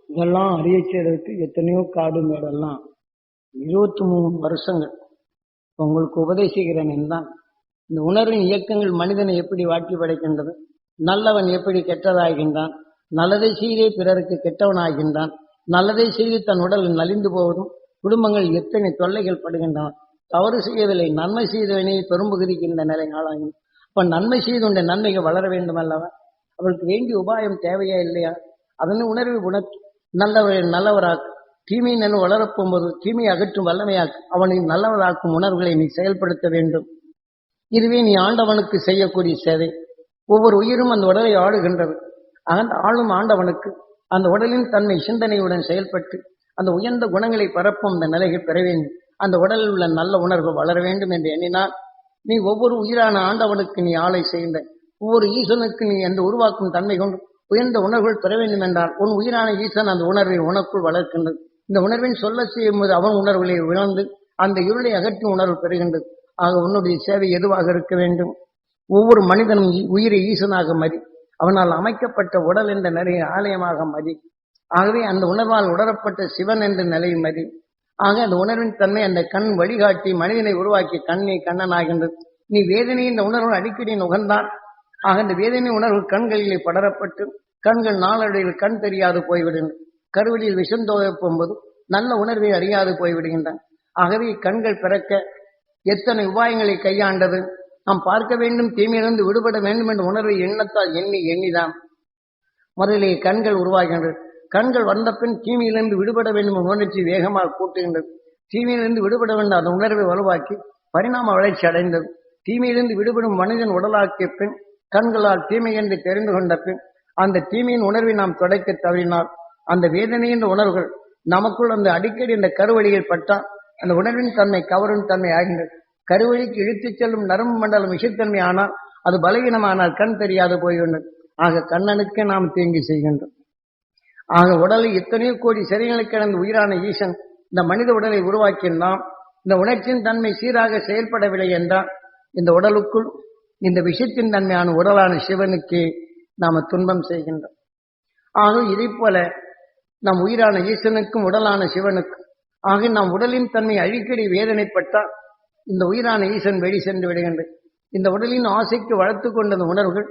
இதெல்லாம் அறிய செய்யறதுக்கு எத்தனையோ காடு மேடெல்லாம் 23 வருஷங்கள் உங்களுக்கு உபதேசிக்கிறேன் என்றால் இந்த உணர்வின் இயக்கங்கள் மனிதனை எப்படி வாட்டி படைக்கின்றது, நல்லவன் எப்படி கெட்டதாகின்றான், நல்லதை செய்தே பிறருக்கு கெட்டவனாகின்றான், நல்லதை செய்து தன் உடல் நலிந்து போவதும், குடும்பங்கள் எத்தனை தொல்லைகள் படுகின்றன, தவறு செய்யவில்லை நன்மை செய்தவனே பெரும்பகுதிக்கு இந்த நிலை ஆளாகும். அப்ப நன்மை செய்துண்ட நன்மைகள் வளர வேண்டும் அல்லவா, அவளுக்கு வேண்டிய உபாயம் தேவையா இல்லையா? அதனை உணர்வை உணர்த்து நல்லவரை நல்லவராக்கு, தீமை நன்மை வளரப்போகும்போது தீமையை அகற்றும் வல்லமையாக்கு, அவனை நல்லவராக்கும் உணர்வுகளை நீ செயல்படுத்த வேண்டும். இதுவே நீ ஆண்டவனுக்கு செய்யக்கூடிய சேவை. ஒவ்வொரு உயிரும் அந்த உடலை ஆளுகின்றது. அந்த ஆளும் ஆண்டவனுக்கு அந்த உடலின் தன்மை சிந்தனையுடன் செயல்பட்டு அந்த உயர்ந்த குணங்களை பரப்பும் அந்த நிலையை பெற வேண்டும். அந்த உடலில் உள்ள நல்ல உணர்வு வளர வேண்டும் என்று எண்ணினால் நீ ஒவ்வொரு உயிரான ஆண்டவனுக்கு நீ ஆளை செய்கின்ற ஒவ்வொரு ஈசனுக்கு நீ அந்த உருவாக்கும் தன்மை கொண்டு உயர்ந்த உணர்வுகள் பெற வேண்டும் என்றால் உன் உயிரான ஈசன் அந்த உணர்வை உனக்குள் வளர்க்கின்றது. இந்த உணர்வின் சொல்ல செய்யும் போது அவன் உணர்வுகளை உணர்ந்து அந்த இருளை அகற்றும் உணர்வு பெறுகின்றது. ஆக உன்னுடைய சேவை எதுவாக இருக்க வேண்டும்? ஒவ்வொரு மனிதனும் உயிரை ஈசனாக மதி, அவனால் அமைக்கப்பட்ட உடல் என்ற நிலையை ஆலயமாக மதி. ஆகவே அந்த உணர்வால் உணரப்பட்ட சிவன் என்ற நிலையை மதி. ஆக அந்த உணர்வின் தன்மை அந்த கண் வழிகாட்டி மனிதனை உருவாக்கி கண்ணை கண்ணனாகின்றது. நீ வேதனை இந்த உணர்வு அடிக்கடி நுகர்ந்தான். ஆக அந்த வேதனை உணர்வு கண்களிலே படரப்பட்டு கண்கள் நாளடைவில் கண் தெரியாது போய்விடுகின்றன. கருவெளியில் விஷம் போகும்போது நல்ல உணர்வை அறியாது போய்விடுகின்றன. ஆகவே கண்கள் பிறக்க எத்தனை உபாயங்களை கையாண்டது. நாம் பார்க்க வேண்டும், தீமையிலிருந்து விடுபட வேண்டும் என்ற உணர்வை எண்ணத்தால் எண்ணிதான் முதலிலே கண்கள் உருவாகின்றது. கண்கள் வந்த பின் தீமையிலிருந்து விடுபட வேண்டும் உணர்ச்சி வேகமாக கூட்டுகின்றது. தீமையிலிருந்து விடுபட வேண்டும் அந்த உணர்வை வலுவாக்கி பரிணாம வளர்ச்சி அடைந்தது. தீமையிலிருந்து விடுபடும் மனிதன் உடலாக்கிய பின் கண்களால் தீமை என்று தெரிந்து கொண்ட பின் அந்த தீமையின் உணர்வை நாம் தொடக்க தவறினால் அந்த வேதனை என்ற உணர்வுகள் நமக்குள் அந்த அடிக்கடி இந்த கருவழியில் பட்டால் அந்த உணர்வின் தன்மை கவரும் தன்மை ஆகின்றது. கருவழிக்கு இழுத்துச் செல்லும் நரம்பு மண்டலம் விஷத்தன்மை ஆனால் அது பலவீனமானால் கண் தெரியாது போய்விட்டது. ஆக கண்ணனுக்கே நாம் தீங்கு செய்கின்றோம். ஆக உடலை எத்தனையோ கோடி சிறைகளை கிடந்த உயிரான ஈசன் இந்த மனித உடலை உருவாக்கி நாம் இந்த உணர்ச்சியின் தன்மை சீராக செயல்படவில்லை என்றால் இந்த உடலுக்குள் இந்த விஷத்தின் தன்மையான உடலான சிவனுக்கு நாம துன்பம் செய்கின்றோம். ஆக இதை போல நம் உயிரான ஈசனுக்கும் உடலான சிவனுக்கும் ஆக நாம் உடலின் தன்மை அடிக்கடி வேதனைப்பட்டால் இந்த உயிரான ஈசன் வெளி சென்று விடுகின்றது. இந்த உடலின் ஆசைக்கு வளர்த்து கொண்ட உணர்வுகள்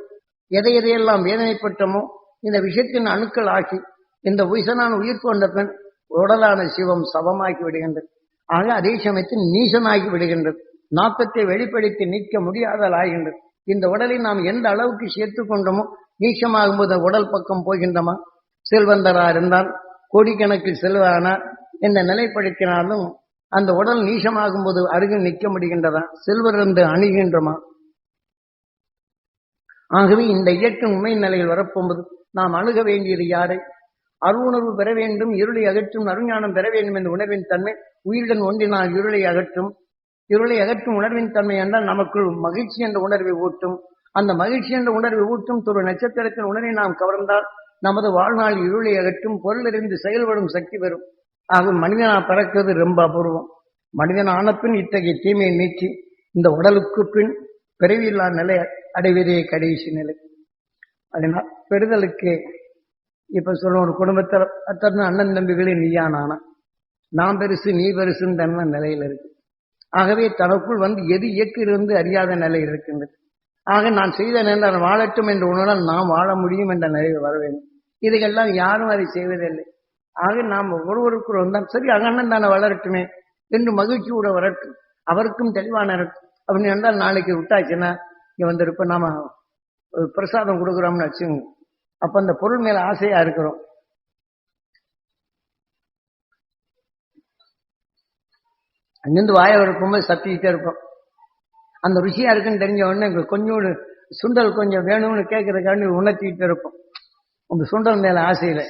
எதையெல்லாம் வேதனைப்பட்டமோ இந்த விஷயத்தின் அணுக்கள் ஆக்கி இந்த ஈசனான உயிர் கொண்ட பெண் உடலான சிவம் சவமாக்கி விடுகின்றது. ஆக அதே சமயத்தில் நீசனாகி விடுகின்றது. நாக்கத்தை வெளிப்படுத்தி நீக்க முடியாதல் ஆகின்றது. இந்த உடலை நாம் எந்த அளவுக்கு சேர்த்து கொண்டோமோ நீச்சமாகும் போது உடல் பக்கம் போகின்றமா. செல்வந்தரா இருந்தால் கோடிக்கணக்கில் செல்வானார் என்ற நிலைப்படுத்தினாலும் அந்த உடல் நீசமாகும் போது அருகில் நிற்க முடிகின்றதா? செல்வர் என்று அணுகின்றமா? ஆகவே இந்த இயக்கம் உண்மை நிலையில் வரப்போகும்போது நாம் அணுக வேண்டியது யாரை? அருணர்வு பெற வேண்டும், இருளை அகற்றும் அருஞானம் பெற வேண்டும் என்ற உணர்வின் தன்மை உயிருடன் ஒன்றினால் இருளை அகற்றும். இருளை அகற்றும் உணர்வின் தன்மை என்றால் நமக்குள் மகிழ்ச்சி என்ற உணர்வை ஊட்டும். அந்த மகிழ்ச்சி என்ற உணர்வை ஊட்டும் ஒரு நட்சத்திரத்தின் உணர்வை நாம் கவர்ந்தால் நமது வாழ்நாள் இருளை அகற்றும், பொருளிலிருந்து செயல்படும் சக்தி பெறும். ஆக மனிதனா பறக்கிறது ரொம்ப அபூர்வம். மனிதன் ஆன பின் இத்தகைய தீமையை நீக்கி இந்த உடலுக்கு பின் பிறவியில்லா நிலை அடைவதே கடைசி நிலை. அதனால் பெறுதலுக்கு இப்ப சொல்ல ஒரு குடும்பத்தில் அத்தனை அண்ணன் தம்பிகளே நீயானானா நாம் பெருசு நீ பெருசுன்னு தன்மை நிலையில் இருக்கு. ஆகவே தனக்குள் வந்து எது இயக்கிலிருந்து அறியாத நிலையில் இருக்கின்றது. ஆக நான் செய்த நேரம் வாழட்டும் என்ற உணர்வால் நாம் வாழ முடியும் என்ற நிலையில் வர வேண்டும். இதையெல்லாம் யாரும் அதை செய்வதில்லை. ஆக நாம் ஒருவருக்குள் வந்தால் சரி அண்ணன் தானே வளரட்டுமே என்று மகிழ்ச்சியோட வரட்டும், அவருக்கும் தெளிவான இருக்கும் அப்படின்னு என்றால் நாளைக்கு விட்டாச்சுன்னா இங்க வந்திருப்ப நாம பிரசாதம் கொடுக்குறோம்னு வச்சுங்க. அப்ப அந்த பொருள் மேல ஆசையா இருக்கிறோம். அங்கிருந்து வாய இருப்போம்போது சத்திக்கிட்டே இருப்போம். அந்த ருசியா இருக்குன்னு தெரிஞ்ச உடனே கொஞ்சோடு சுண்டல் கொஞ்சம் வேணும்னு கேட்கறதுக்காண்டி உணர்த்திக்கிட்டு இருப்போம். அந்த சுண்டல் மேல ஆசையில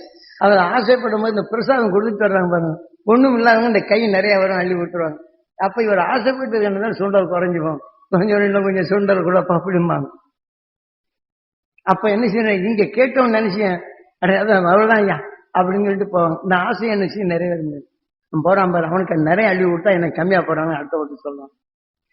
அதில் ஆசைப்படும் போது இந்த பிரசாதம் கொடுத்துட்டு வர்றாங்க பாருங்க, ஒண்ணும் இல்லாதவங்க இந்த கை நிறைய வரும் அள்ளி விட்டுருவாங்க. அப்ப இவர் ஆசைப்பட்டு என்னதான் சுண்டல் குறைஞ்சுப்போம், கொஞ்சம் இன்னும் கொஞ்சம் சுண்டல் கூட அப்படிம்பாங்க. அப்ப என்ன செய்யணும், இங்க கேட்டவன் நினைச்சேன் அதான் அவ்வளவுதான் ஐயா அப்படின்னு சொல்லிட்டு போவாங்க. இந்த ஆசையை நினைச்சு நிறைவேறுங்க போறான் பாரு, அவனுக்கு நிறைய அள்ளி விட்டா எனக்கு கம்மியா போறாங்க அடுத்த விட்டு சொல்லுவான்.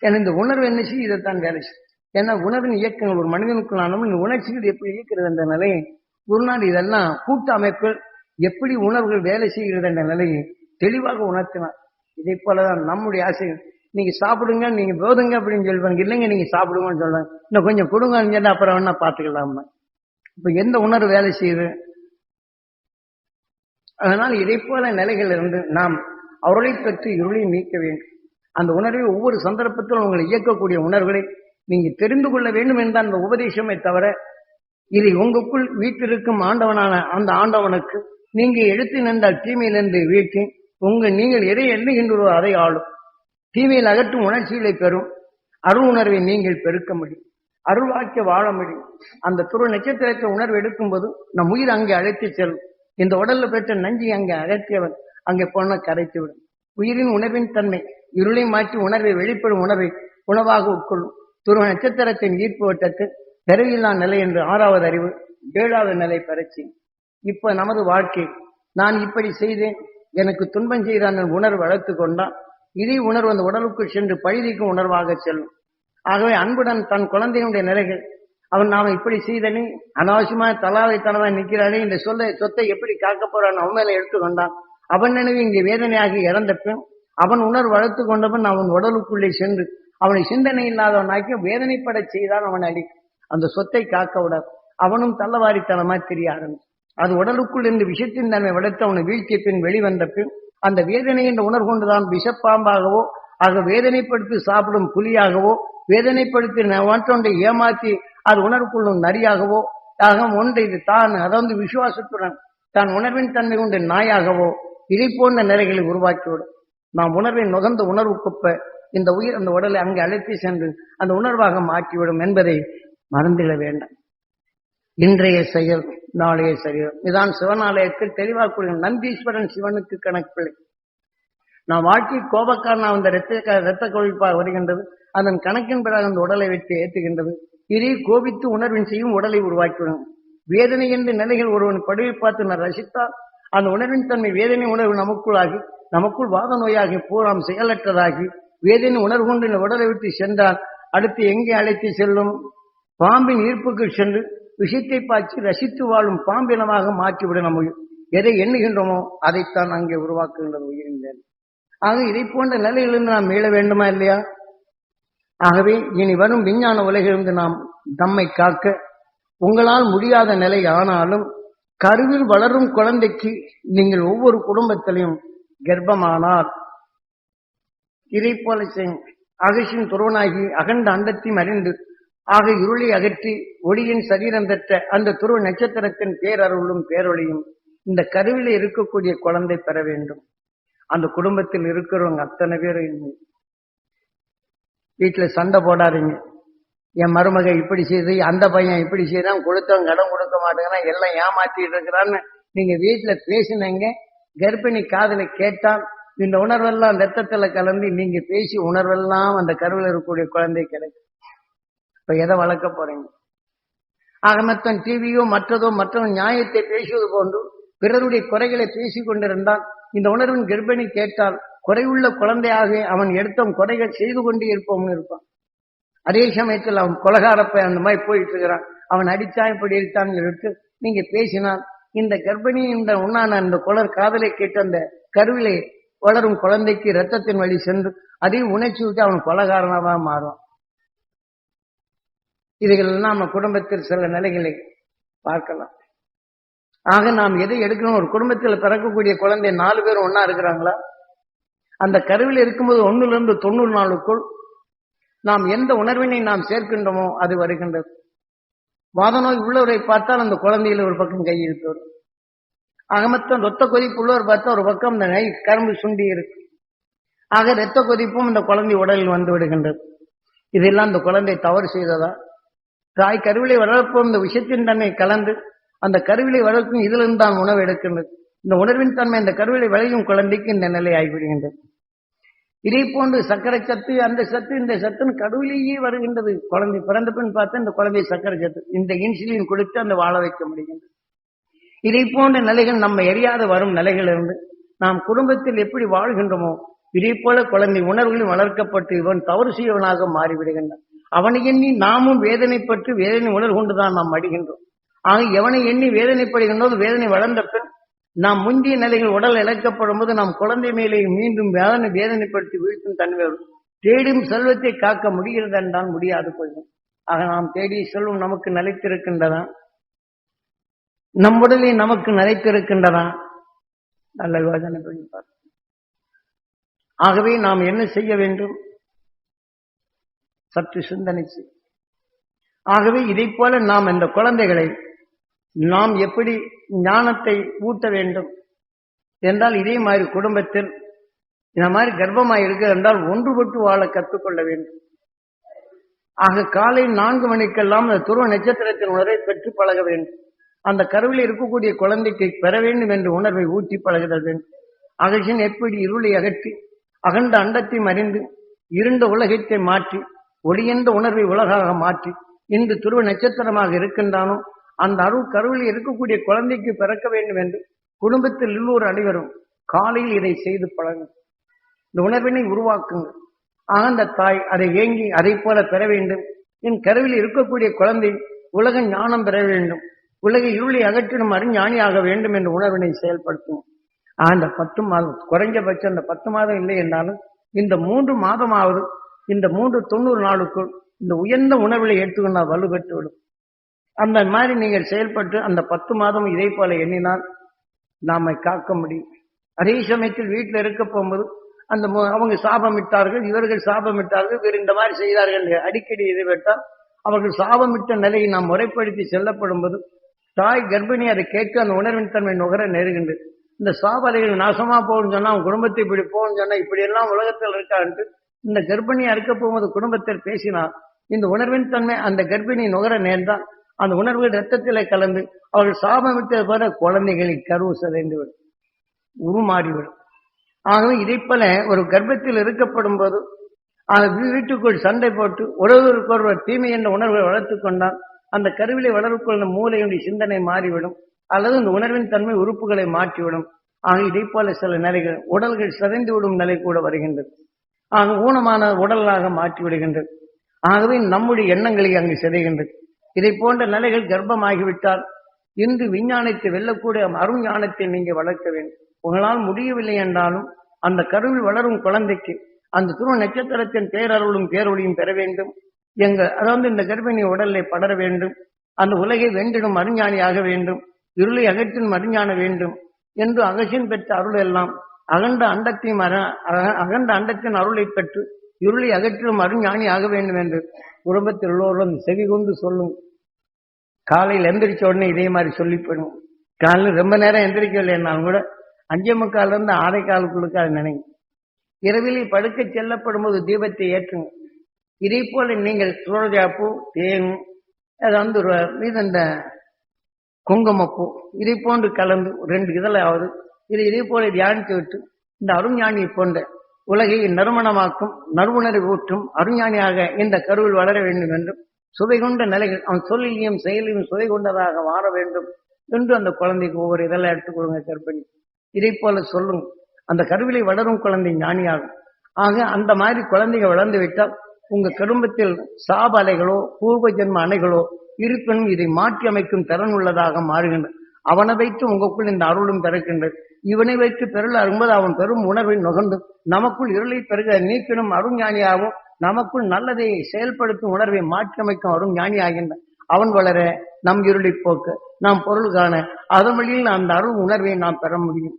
ஏன்னா இந்த உணர்வு என்னச்சு இதைத்தான் வேலை செய்யும். ஏன்னா உணர்வின் இயக்கங்கள் ஒரு மனிதனுக்குள்ளானோம் இந்த உணர்ச்சிகள் எப்படி இயக்கிறது என்ற நிலையை ஒரு நாள் இதெல்லாம் கூட்டு அமைப்பில் எப்படி உணர்வுகள் வேலை செய்கிறது என்ற நிலையை தெளிவாக உணர்த்தினார். இதை போலதான் நம்முடைய ஆசைகள். நீங்க சாப்பிடுங்க, நீங்க போதுங்க அப்படின்னு சொல்லுவாங்க. இல்லைங்க நீங்க சாப்பிடுங்கன்னு சொல்லுவாங்க. இன்னும் கொஞ்சம் கொடுங்கன்னு சொன்னா அப்புறம் வேணா பாத்துக்கலாம். இப்ப எந்த உணர்வு வேலை செய்யுது? அதனால் இதை போல நிலைகள் இருந்து நாம் அவர்களை பெற்று இருளை நீக்க வேண்டும். அந்த உணர்வை ஒவ்வொரு சந்தர்ப்பத்திலும் உங்களை இயக்கக்கூடிய உணர்வுகளை நீங்க தெரிந்து கொள்ள வேண்டும் என்ற அந்த உபதேசமே தவிர, இதை உங்களுக்குள் வீட்டிற்கும் ஆண்டவனான அந்த ஆண்டவனுக்கு நீங்க எடுத்து நின்றால் தீமையிலிருந்து வீட்டி நீங்கள் எதை எண்ணுகின்றோ அதை ஆளும். தீமையில் அகற்றும் உணர்ச்சிகளை பெறும் அருள் உணர்வை நீங்கள் பெருக்க முடியும். அருள் வாக்கிய வாழ முடியும். அந்த துருவ நட்சத்திரத்தை உணர்வு எடுக்கும் போது நம் உயிர் அங்கே அழைத்து செல்லும். இந்த உடல்ல பெற்ற நஞ்சி அங்கே அகற்றியவன் அங்கே போன கரைத்து விடும். உயிரின் உணர்வின் தன்மை இருளை மாற்றி உணர்வை வெளிப்படும் உணர்வை உணவாக உட்கொள்ளும். துருவ நட்சத்திரத்தின் ஈர்ப்பு வட்டத்தில் பிறவில்லா நிலை என்று 6வது அறிவு 7வது நிலை பெறச்சி. இப்ப நமது வாழ்க்கை நான் இப்படி செய்தேன், எனக்கு துன்பம் செய்தான் உணர்வு வளர்த்து கொண்டால் இதே உணர்வு அந்த உடலுக்குள் சென்று பழிதிக்கும் உணர்வாக செல்லும். ஆகவே அன்புடன் தன் குழந்தையுடைய நிலைகள் அவன் நாம இப்படி செய்தனே அனாவசியமா தலாவை நிற்கிறானே இந்த சொத்தை எப்படி காக்க போறான் அவன் மேல எடுத்துக்கொண்டான். அவன் நினைவு இங்கே வேதனையாகி இறந்த பின் அவன் உணர்வு வளர்த்து கொண்டவன் அவன் உடலுக்குள்ளே சென்று அவனை சிந்தனை இல்லாதவனாக்கி வேதனைப்பட செய்தான். அவன் அடி அந்த சொத்தை காக்க விட அவனும் தள்ளவாரித்தனமா தெரிய ஆரம்பிச்சு. அது உடலுக்குள் இருந்து விஷத்தின் தன்மை வளர்த்து அவனை வீழ்த்திய பின் வெளிவந்த பின் அந்த வேதனை என்ற உணர்வு கொண்டுதான் விஷப்பாம்பாகவோ ஆக வேதனைப்படுத்தி சாப்பிடும் புலியாகவோ வேதனைப்படுத்தி மற்றொன்றை ஏமாற்றி அது உணர்வுக்குள்ளும் நரியாகவோ ஆக ஒன்றை தான் அதாவது விசுவாசத்துடன் தான் உணர்வின் தன்மை கொண்ட நாயாகவோ இதை போன்ற நிலைகளை உருவாக்கிவிடும். நாம் உணர்வை நுகர்ந்த உணர்வு குப்ப இந்த உயிர் அந்த உடலை அங்கே அழைத்து சென்று அந்த உணர்வாக மாற்றிவிடும் என்பதை மறந்திட வேண்டாம். இன்றைய செயல் நாளைய செயல் இதான் சிவனாலயத்தில் தெளிவாக்கூடிய நந்தீஸ்வரன் சிவனுக்கு கணக்கில்லை. நான் வாழ்க்கை கோபக்காரனா அந்த இரத்த கொழிப்பாக வருகின்றது. அதன் கணக்கின் பிறகு அந்த உடலை வைத்து ஏற்றுகின்றது. இதை கோபித்து உணர்வின் செய்யும் உடலை உருவாக்கிவிடும். வேதனை என்ற நிலைகள் ஒருவன் படுவை பார்த்து நான் ரசித்தால் அந்த உணர்வின் தன்மை வேதனை உணர்வு நமக்குள்ளாகி நமக்குள் வாத நோயாகி பூராம் செயலற்றதாகி வேதனை உணர்வு கொண்டு இந்த உடலை விட்டு சென்றால் அடுத்து எங்கே அழைத்து செல்லும்? பாம்பின் ஈர்ப்புக்கு சென்று விஷத்தை பாய்ச்சி ரசித்து வாழும் பாம்பினமாக மாற்றிவிட நம்ம எதை எண்ணுகின்றோமோ அதைத்தான் அங்கே உருவாக்குகின்றது உயிரின் மேல். ஆக இதை போன்ற நிலையிலிருந்து நாம் மீள வேண்டுமா இல்லையா? ஆகவே இனி வரும் விஞ்ஞான உலகிலிருந்து நாம் நம்மை காக்க உங்களால் முடியாத நிலை ஆனாலும் கருவில் வளரும் குழந்தைக்கு நீங்கள் ஒவ்வொரு குடும்பத்திலையும் கர்ப்பமானால் இதை போல செய்யும். அகசின் துருவனாகி அகண்ட அண்டத்தையும் அறிந்து ஆக இருளை அகற்றி ஒளியின் சரீரம் பெற்ற அந்த துருவ நட்சத்திரத்தின் பேரருளும் பேரொழியும் இந்த கருவில இருக்கக்கூடிய குழந்தை பெற வேண்டும். அந்த குடும்பத்தில் இருக்கிறவங்க அத்தனை பேரும் வீட்டுல சண்டை போடாதீங்க. என் மருமக இப்படி செய்து அந்த பையன் இப்படி செய்தான் கொடுத்தவன் கடன் கொடுக்க மாட்டேங்கிறான் எல்லாம் ஏமாத்திட்டு இருக்கிறான்னு நீங்க வீட்டுல பேசினீங்க. கர்ப்பிணி காதல கேட்டால் இந்த உணர்வெல்லாம் ரத்தத்துல கலந்து நீங்க பேசி உணர்வெல்லாம் அந்த கருவில் இருக்கக்கூடிய குழந்தை கிடைக்கும். இப்ப எதை வளர்க்க போறீங்க? ஆக மொத்தம் டிவியோ மற்றவன் நியாயத்தை பேசுவது போன்று பிறருடைய குறைகளை பேசிக் கொண்டிருந்தால் இந்த உணர்வின் கர்ப்பிணி கேட்டால் குறைவுள்ள குழந்தையாக அவன் எடுத்த குறைகள் செய்து கொண்டே இருப்போம்னு இருப்பான். அதே சமயத்தில் அவன் கொலகாரப்பை அந்த மாதிரி போயிட்டு இருக்கிறான். அவன் அடித்தான் இப்படி எடுத்தான் சொல்லிட்டு நீங்க பேசினால் இந்த கர்ப்பிணி இந்த உண்ணான அந்த குளர் காதலை கேட்டு அந்த கருவிலை வளரும் குழந்தைக்கு ரத்தத்தின் வழி சென்று அதையும் உணர்ச்சி விட்டு அவன் கொலகாரனாக மாறுவான். இதுகளெல்லாம் நம்ம குடும்பத்தில் சில நிலைகளை பார்க்கலாம். ஆக நாம் எதை எடுக்கணும்? ஒரு குடும்பத்தில் பிறக்கக்கூடிய குழந்தை 4 பேர் ஒன்னா இருக்கிறாங்களா? அந்த கருவில் இருக்கும்போது 1லிருந்து 90 நாளுக்குள் நாம் எந்த உணர்வினை நாம் சேர்க்கின்றோமோ அது வருகின்றது. வாத நோய் உள்ளவரை பார்த்தால் அந்த குழந்தையில ஒரு பக்கம் கையிழுத்து வரும். ஆக மொத்தம் ரத்த கொதிப்பு உள்ளவர் பார்த்தா ஒரு பக்கம் இந்த கை கரும்பு சுண்டி இருக்கு. ஆக ரத்த கொதிப்பும் இந்த குழந்தை உடலில் வந்து விடுகின்றது. இதெல்லாம் இந்த குழந்தை தவறு செய்ததா? தாய் கருவிலை வளர்ப்போம் இந்த விஷயத்தின் தன்மை கலந்து அந்த கருவிலை வளர்க்கும் இதிலிருந்து தான் உணவு எடுக்கின்றது. இந்த உணர்வின் தன்மை இந்த கருவிலை விளையும் குழந்தைக்கு இந்த நிலை ஆகிவிடுகின்றது. இதே போன்று சர்க்கரை சத்து அந்த சத்து இந்த சத்துன்னு கருவிலேயே வருகின்றது. குழந்தை பிறந்த பின் பார்த்தா இந்த குழந்தை சர்க்கரை சத்து இந்த இன்சுலின் கொடுத்து அந்த வாழ வைக்க முடிகின்றது. இதை போன்ற நிலைகள் நம்ம எரியாத வரும் நிலைகள் இருந்து நாம் குடும்பத்தில் எப்படி வாழ்கின்றோமோ இதே போல குழந்தை உணர்வுகளும் வளர்க்கப்பட்டு இவன் தவறு செய்வனாக மாறிவிடுகின்றான். அவனை எண்ணி நாமும் வேதனைப்பட்டு வேதனை உணர்வு கொண்டுதான் நாம் அடிகின்றோம். ஆக எவனை எண்ணி வேதனைப்படுகின்றோம் வேதனை வளர்ந்த பின் நாம் முந்திய நிலைகள் உடல் இழக்கப்படும் போது நாம் குழந்தை மேலே மீண்டும் வேதனைப்படுத்தி வீழ்த்தும் தன்மை வரும். தேடும் செல்வத்தை காக்க முடிகிறது என்றால் முடியாது போய்டும். ஆக நாம் தேடிய செல்வம் நமக்கு நிலைத்திருக்கின்றதா? நம் உடலில் நமக்கு நிலைத்திருக்கின்றதா? நல்ல யோசனை பண்ணி பார்ப்போம். ஆகவே நாம் என்ன செய்ய வேண்டும்? சற்று சிந்தனை செய். ஆகவே இதை போல நாம் இந்த குழந்தைகளை நாம் எப்படி ஞானத்தை ஊட்ட வேண்டும் என்றால், இதே மாதிரி குடும்பத்தில் இந்த மாதிரி கர்ப்பமாய் இருக்க என்றால் ஒன்றுபட்டு வாழ கற்றுக்கொள்ள வேண்டும். ஆக காலை 4 மணிக்கெல்லாம் அந்த துருவ நட்சத்திரத்தின் உணர்வை பெற்று பழக வேண்டும். அந்த கருவில் இருக்கக்கூடிய குழந்தைக்கு பெற வேண்டும் என்ற உணர்வை ஊட்டி பழகுதல் வேண்டும். அகசின் எப்படி இருளை அகற்றி அகண்ட அண்டத்தை மறிந்து இருண்ட உலகத்தை மாற்றி ஒளியென்ற உணர்வை உலகாக மாற்றி இன்று துருவ நட்சத்திரமாக இருக்கின்றானோ அந்த அருள் கருவில் இருக்கக்கூடிய குழந்தைக்கு பிறக்க வேண்டும் என்று குடும்பத்தில் எல்லோரும் அனைவரும் காலையில் இதை செய்து பழகும். இந்த உணர்வினை உருவாக்குங்கள். ஆனந்த தாய் அதை ஏங்கி அதை போல பெற வேண்டும். என் கருவில் இருக்கக்கூடிய குழந்தை உலக ஞானம் பெற வேண்டும், உலக இருளை அகற்றிடும் அறிஞானியாக வேண்டும் என்ற உணர்வினை செயல்படுத்தும். அந்த 10 மாதம் குறைஞ்சபட்சம் அந்த 10 மாதம் இல்லை என்றாலும் இந்த 3 மாதமாவது இந்த 390 நாளுக்குள் இந்த உயர்ந்த உணர்வுகளை எடுத்துக்கொண்டால் வலுப்பெற்றுவிடும். அந்த மாதிரி நீங்கள் செயல்பட்டு அந்த 10 மாதம் இதே போல எண்ணினால் நாம காக்க முடியும். அதே சமயத்தில் வீட்டில் இருக்க போகும்போது அந்த அவங்க சாபமிட்டார்கள், இவர்கள் சாபமிட்டார்கள், இவர் இந்த மாதிரி செய்தார்கள் அடிக்கடி எதிர்விட்டால் அவர்கள் சாபமிட்ட நிலையை நாம் முறைப்படுத்தி செல்லப்படும் போது தாய் கர்ப்பிணி அதை கேட்க அந்த உணர்வின் தன்மை நுகர நேருகின்றது. இந்த சாபலைகள் நாசமா போகணும்னு சொன்னா அவங்க குடும்பத்தை இப்படி போகணும்னு சொன்னா இப்படி எல்லாம் உலகத்தில் இருக்கான்ட்டு இந்த கர்ப்பிணியா இருக்க போகும்போது குடும்பத்தில் பேசினார். இந்த உணர்வின் தன்மை அந்த கர்ப்பிணி நுகர நேர்ந்தால் அந்த உணர்வு ரத்தத்திலே கலந்து அவர்கள் சாபமிட்டது போல குழந்தைகளின் கருவு சிதைந்துவிடும், உருமாறிவிடும். ஆகவே இதை போல ஒரு கர்ப்பத்தில் இருக்கப்படும் போது வீட்டுக்குள் சண்டை போட்டு ஒருவருக்கொருவர் தீமை என்ற உணர்வை வளர்த்துக் கொண்டால் அந்த கருவிலை வளர்க்கொள்ள மூளையுடைய சிந்தனை மாறிவிடும், அல்லது இந்த உணர்வின் தன்மை உறுப்புகளை மாற்றிவிடும். ஆக இதை போல சில நிலைகள் உடல்கள் சிதைந்து விடும் நிலை கூட வருகின்றது. ஆக ஊனமான உடலாக மாற்றி விடுகின்றது. ஆகவே நம்முடைய எண்ணங்களை அங்கு சிதைகின்றது. இதை போன்ற நிலைகள் கர்ப்பமாகிவிட்டால் இன்று விஞ்ஞானத்தை வெல்லக்கூடிய அருஞானத்தை நீங்க வளர்க்க வேண்டும். உங்களால் முடியவில்லை என்றாலும் அந்த கருவில் வளரும் குழந்தைக்கு அந்த துருவ நட்சத்திரத்தின் பேரருளும் பேரொழியும் பெற வேண்டும். அதாவது இந்த கர்ப்பிணி உடலை படர வேண்டும், அந்த உலகை வென்றிடும் அறிஞானியாக வேண்டும், இருளை அகற்றும் அறிஞான வேண்டும் என்று அகசின் பெற்ற அருள் எல்லாம் அகண்ட அண்டத்தின் அருளை பெற்று இருளை அகற்றும் அறிஞானி ஆக வேண்டும் என்று குடும்பத்தில் உள்ளவர்களும் செவி கொண்டு சொல்லும். காலையில் எந்திரிச்ச உடனே இதே மாதிரி சொல்லிப்படும். காலையில் ரொம்ப நேரம் எந்திரிக்கவில்லைன்னாலும் கூட 5:45 6:15 அதை நினைங்க. இரவில் படுக்க செல்லப்படும் போது தீபத்தை ஏற்றுங்க. இதே போல நீங்கள் ரோஜாப்பூ, தேன், இந்த குங்குமப்பூ இதை போன்று கலந்து 2 இதழாவது இதே போல தியானித்து விட்டு இந்த அருஞானியை போன்ற உலகை நறுமணமாக்கும் நறுவுணர்வை ஊற்றும் அருஞானியாக இந்த கருவில் வளர வேண்டும் என்றும் சுவை கொண்ட நிலைகள் அவன் சொல்லிலையும் செயலையும் சுவை கொண்டதாக மாற வேண்டும் என்று அந்த குழந்தைக்கு ஒவ்வொரு இதெல்லாம் எடுத்துக் கொடுங்க. கர்ப்பிணி இதை போல சொல்லும். அந்த கருவிலை வளரும் குழந்தை ஞானியாகும். ஆக அந்த மாதிரி குழந்தைகள் வளர்ந்து விட்டால் உங்க குடும்பத்தில் சாப அலைகளோ பூர்வ ஜென்ம அணைகளோ இருப்பினும் இதை மாற்றி அமைக்கும் திறன் உள்ளதாக மாறுகின்றது. அவனை வைத்து உங்களுக்குள் இந்த அருளும் பிறக்கின்றது. இவனை வைத்து பெருள் அரும்போது அவன் பெரும் உணர்வை நுகர்ந்து நமக்குள் இருளை பெருக நீக்கிடும் அருஞானியாகவும் நமக்குள் நல்லதை செயல்படுத்தும் உணர்வை மாற்றி அமைக்கும் அருஞானி ஆகின்றான். அவன் வளர நம் இருளை போக்க நாம் பொருள் காண அதன் வழியில் அந்த அருள் உணர்வை நாம் பெற முடியும்.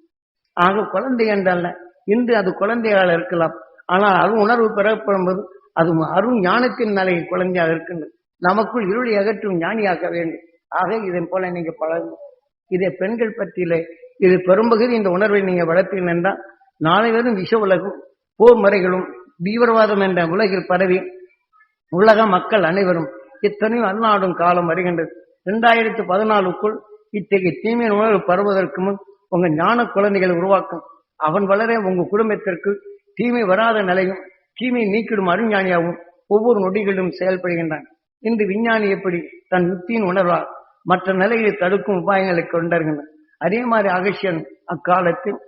ஆக குழந்தை என்றல்ல, இன்று அது குழந்தையாக இருக்கலாம், ஆனால் அருள் உணர்வு பெறப்படும் போது அது அருள் ஞானத்தின் நிலையை குழந்தையாக இருக்கின்றது. நமக்குள் இருளை அகற்றும் ஞானியாக்க வேண்டும். ஆக இதன் போல நீங்க பழகும். இதை பெண்கள் பற்றியிலே இது பெரும்பகுதி இந்த உணர்வை நீங்க வளர்த்தீர்கள் என்றால் நாளை வரும் விஷ உலகம் போர் முறைகளும் தீவிரவாதம் என்ற உலகில் பரவி உலக மக்கள் அனைவரும் இத்தனையும் அல்லாடும் காலம் வருகின்றது. 2014க்குள் இத்தகைய தீமையின் உணர்வு பருவதற்கு முன் உங்க ஞான குழந்தைகளை உருவாக்கும். அவன் வளர உங்க குடும்பத்திற்கு தீமை வராத நிலையும் தீமை நீக்கிடும் அருஞானியாகவும் ஒவ்வொரு நொடிகளிலும் செயல்படுகின்றான். இன்று விஞ்ஞானி எப்படி தன் யுக்தியின் உணர்வால் மற்ற நிலைகளை தடுக்கும் உபாயங்களை கொண்டார்கள். அதே மாதிரி அகசியன் அக்காலத்தில்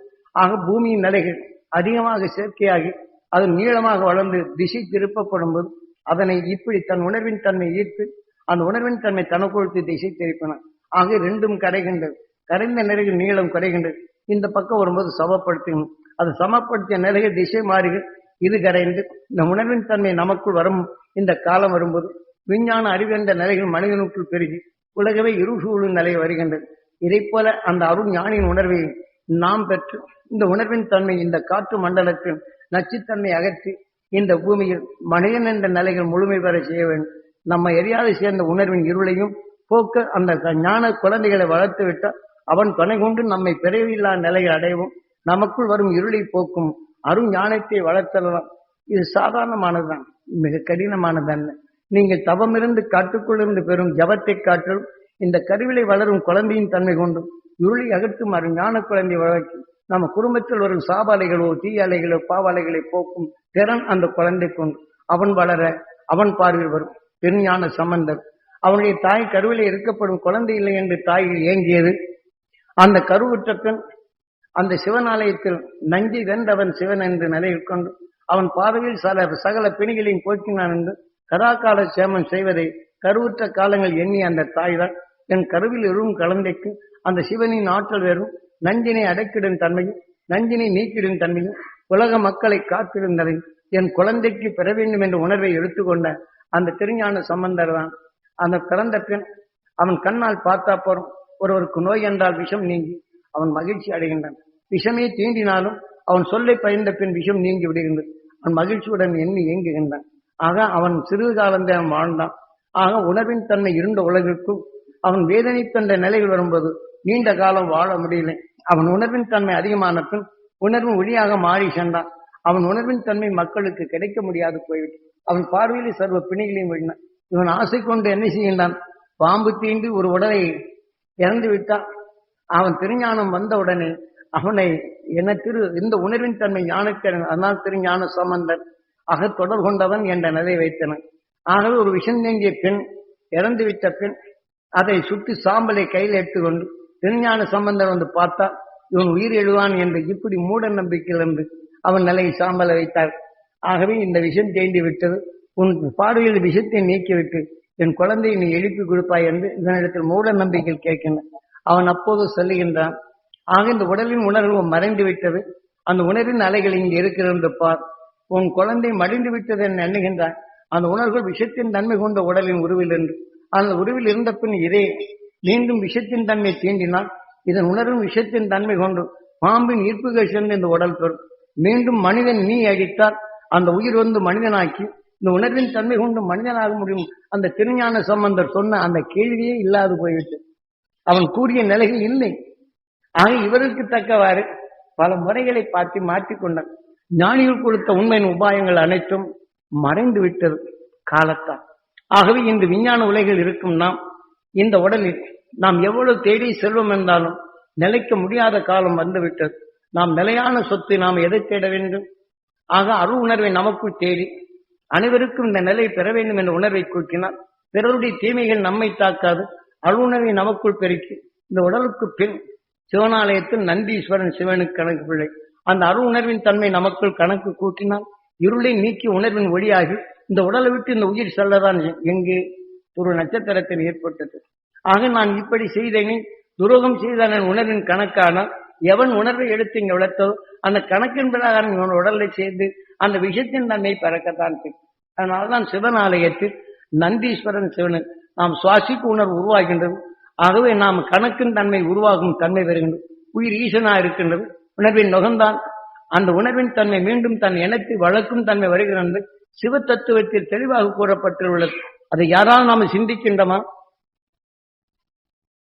பூமியின் நிலைகள் அதிகமாக சேர்க்கையாகி அது நீளமாக வளர்ந்து திசை திருப்பப்படும் போது அதனை இப்படி தன் உணர்வின் தன்மை ஈர்த்து அந்த உணர்வின் தன்மை தனக்கொழுத்து திசை திருப்பினான். ஆக 2ம் கரைகின்றது. கரைந்த நிலையில் நீளம் குறைகின்றது. இந்த பக்கம் வரும்போது சமப்படுத்தணும். அது சமப்படுத்திய நிலையில் திசை மாறுகள் இது கரைந்து இந்த உணர்வின் தன்மை நமக்குள் வரும். இந்த காலம் வரும்போது விஞ்ஞான அறிவென்ற நிலைகள் மனிதனுக்குள் பெருகி உலகவே இருசூழும் நிலை வருகின்றது. இதை போல அந்த அருள் ஞானியின் உணர்வை நாம் பெற்று இந்த உணர்வின் தன்மை இந்த காற்று மண்டலத்தில் நச்சுத்தன்மை அகற்றி இந்த பூமியில் மனிதன் என்ற நிலைகள் முழுமை பெற செய்ய வேண்டும். நம்ம எரியாது சேர்ந்த உணர்வின் இருளையும் போக்க அந்த ஞான குழந்தைகளை வளர்த்து விட்டால் அவன் துணை கொண்டு நம்மை பிறவியில்லா நிலையை அடையவும் நமக்குள் வரும் இருளை போக்கும் அருள் ஞானத்தை வளர்த்தலாம். இது சாதாரணமானதுதான், மிக கடினமானதல்ல. நீங்கள் தவமிருந்து காட்டுக்குள்ளிருந்து பெறும் ஜபத்தை காட்டிலும் இந்த கருவிலை வளரும் குழந்தையின் தன்மை கொண்டும் இருளை அகற்றும் அருள் ஞான குழந்தை வளர்ச்சி நம்ம குடும்பத்தில் வரும் சாபாலைகளோ தீயாலைகளோ பாவாலைகளை போக்கும் திறன் அந்த குழந்தை கொண்டு அவன் வளர அவன் பார்வையில் வரும். திருஞான சம்பந்தர் அவனுடைய தாய் கருவிலே இருக்கப்படும் குழந்தை இல்லை என்று தாயில் ஏங்கியது. அந்த கருவுற்ற பெண் அந்த சிவனாலயத்தில் நஞ்சை வென்றவன் சிவன் என்று நிலையில் கொண்டு அவன் பார்வையில் சகல பிணிகளையும் போக்கினான் என்று கதாகால சேமம் செய்வதை கருவுற்ற காலங்கள் எண்ணி அந்த தாய்தான் என் கருவில் எழும் குழந்தைக்கு அந்த சிவனின் ஆற்றல் வேறும் நஞ்சினை அடைக்கிடும் தன்மையும் நஞ்சினை நீக்கிடும் தன்மையும் உலக மக்களை காத்திருந்ததை என் குழந்தைக்கு பெற வேண்டும் என்ற உணர்வை எடுத்துக்கொண்ட அந்த திருஞான சம்பந்தர் தான். அந்த பிறந்த பெண் அவன் கண்ணால் பார்த்தா போறோம். ஒருவருக்கு நோய் என்றால் விஷம் நீங்கி அவன் மகிழ்ச்சி அடைகின்றான். விஷமே தீண்டினாலும் அவன் சொல்லை பயந்த பின் விஷம் நீங்கி விடுகின்றது. அவன் மகிழ்ச்சியுடன் எண்ணி இயங்குகின்றான். ஆக அவன் சிறிது காலந்தான் வாழ்ந்தான். ஆக உணர்வின் தன்மை இருண்ட உலகிற்கும் அவன் வேதனை தந்த நிலையில் வரும்போது நீண்ட காலம் வாழ முடியலை. அவன் உணர்வின் தன்மை அதிகமான பின் உணர்வு ஒளியாக மாறி சென்றான். அவன் உணர்வின் தன்மை மக்களுக்கு கிடைக்க முடியாது போய்விட்டு அவன் பார்வையில் சர்வ பிணிகளையும் விடினான். இவன் ஆசை கொண்டு என்ன செய்கின்றான்? பாம்பு தீண்டி ஒரு உடலை இறந்து விட்டான். அவன் திருஞானம் வந்தவுடனே அவனை இந்த உணர்வின் தன்மை ஞானத்திறன், அதனால் திருஞான சம்பந்தன் தொடர் கொண்டவன் என்ற நிலை வைத்தனன். ஆகவே ஒரு விஷம் தேங்கிய பெண், இறந்துவிட்ட பெண், அதை சுற்றி சாம்பலை கையில் எடுத்துக்கொண்டு திருஞான சம்பந்தன் வந்து பார்த்தா இவன் உயிர் எழுவான் என்று இப்படி மூட நம்பிக்கையில் இருந்து அவன் நிலையை சாம்பலை வைத்தார். ஆகவே இந்த விஷம் தேண்டி விட்டது. உன் பார்வையில் விஷத்தை நீக்கிவிட்டு என் குழந்தையை நீ எழுப்பி கொடுப்பாய் என்று இதனிடத்தில் மூட நம்பிக்கையில் கேட்கின்றான். அவன் அப்போது சொல்லுகின்றான், ஆக இந்த உடலின் உணர்வு மறைந்து விட்டது, அந்த உணர்வின் அலைகள் இங்கு இருக்கிறது பார், உன் குழந்தை மடிந்து விட்டது என்று எண்ணுகின்றான். அந்த உணர்வுகள் விஷத்தின் தன்மை கொண்ட உடலின் உருவில் என்று அந்த உருவில் இருந்த பின் இதே மீண்டும் விஷத்தின் தன்மை தீண்டினால் இதன் உணர்வும் விஷத்தின் தன்மை கொண்டு பாம்பின் ஈர்ப்புகள் சென்று இந்த உடல் பெறும். மீண்டும் மனிதன் நீ அடித்தால் அந்த உயிர் வந்து மனிதனாக்கி இந்த உணர்வின் தன்மை கொண்டு மனிதனாக முடியும். அந்த திருஞான சம்பந்தர் சொன்ன அந்த கேள்வியே இல்லாது போய்விட்டு அவன் கூறிய நிலைகள் இல்லை. ஆக இவருக்கு தக்கவாறு பல முறைகளை பார்த்து மாற்றிக்கொண்டான். ஞானிகள் கொடுத்த உண்மையின் உபாயங்கள் அனைத்தும் மறைந்து விட்டது காலத்தால். ஆகவே இந்த விஞ்ஞான உலகில் இருக்கும் நாம் இந்த உடலில் நாம் எவ்வளவு தேடி செல்வம் என்றாலும் நிலைக்க முடியாத காலம் வந்துவிட்டது. நாம் நிலையான சொத்து நாம் எதை தேட வேண்டும்? ஆக அருள் உணர்வை நமக்குள் தேடி அனைவருக்கும் இந்த நிலை பெற வேண்டும் என்ற உணர்வை கூட்டினால் பிறருடைய தீமைகள் நம்மை தாக்காது. அருள் உணர்வை நமக்குள் பெருக்கி இந்த உடலுக்கு பின் சிவனாலயத்தில் நந்தீஸ்வரன் சிவனுக்கு கணக்கு பிள்ளை அந்த அருள் உணர்வின் தன்மை நமக்குள் கணக்கு கூட்டினால் இருளை நீக்கி உணர்வின் ஒளியாகி இந்த உடலை விட்டு இந்த உயிர் செல்லதான் எங்கே ஒரு நட்சத்திரத்தில் ஏற்பட்டது. ஆக நான் இப்படி செய்தேனே, துரோகம் செய்த உணர்வின் கணக்கானால் எவன் உணர்வை எடுத்து இங்க வளர்த்தோ அந்த கணக்கின் பிரகாரம் இவன் உடலை சேர்ந்து அந்த விஷயத்தின் தன்மை பறக்கத்தான் செய்யும். அதனால்தான் சிவனாலயத்தில் நந்தீஸ்வரன் சிவனு நாம் சுவாசிக்கு உணர்வு உருவாகின்றது. ஆகவே நாம் கணக்கின் தன்மை உருவாகும் தன்மை வருகின்றது. உயிர் ஈசனா இருக்கின்றது. உணர்வின் நுகர்ந்தான் அந்த உணர்வின் தன்மை மீண்டும் தன் இனத்தை வளர்க்கும் தன்மை வருகிறது. சிவ தத்துவத்தில் தெளிவாக கூறப்பட்டுள்ளது. அதை யாரால் நாம் சிந்திக்கின்றோமா?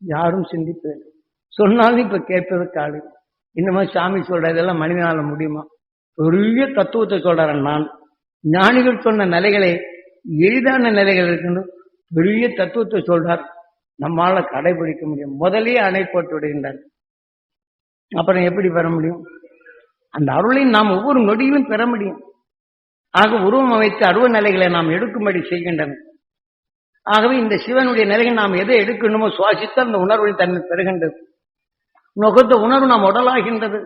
யாரும் சிந்திப்பதில்லை. சொன்னாலும் இப்ப கேட்பதற்கு ஆளு இன்னமா சாமி சொல்ற இதெல்லாம் மனிதனால முடியுமா? பெரிய தத்துவத்தை சொல்றேன் நான். ஞானிகள் சொன்ன நிலைகளை எளிதான நிலைகள் இருக்கின்ற பெரிய தத்துவத்தை சொல்றார். நம்மால கடைபிடிக்க முடியும். முதலே அணை போட்டு விடுகின்றார். அப்புறம் எப்படி பெற முடியும்? அந்த அருளை நாம் ஒவ்வொரு நொடியும் பெற முடியும். ஆக உருவம் அமைத்து அருவ நிலைகளை நாம் எடுக்கும்படி செய்கின்றன. ஆகவே இந்த சிவனுடைய நிலைகள் நாம் எதை எடுக்கணுமோ சுவாசித்தால் அந்த உணர்வின் தன்மை பெறுகின்றது. நுகர்ந்த உணர்வு நாம் உடலாகின்றது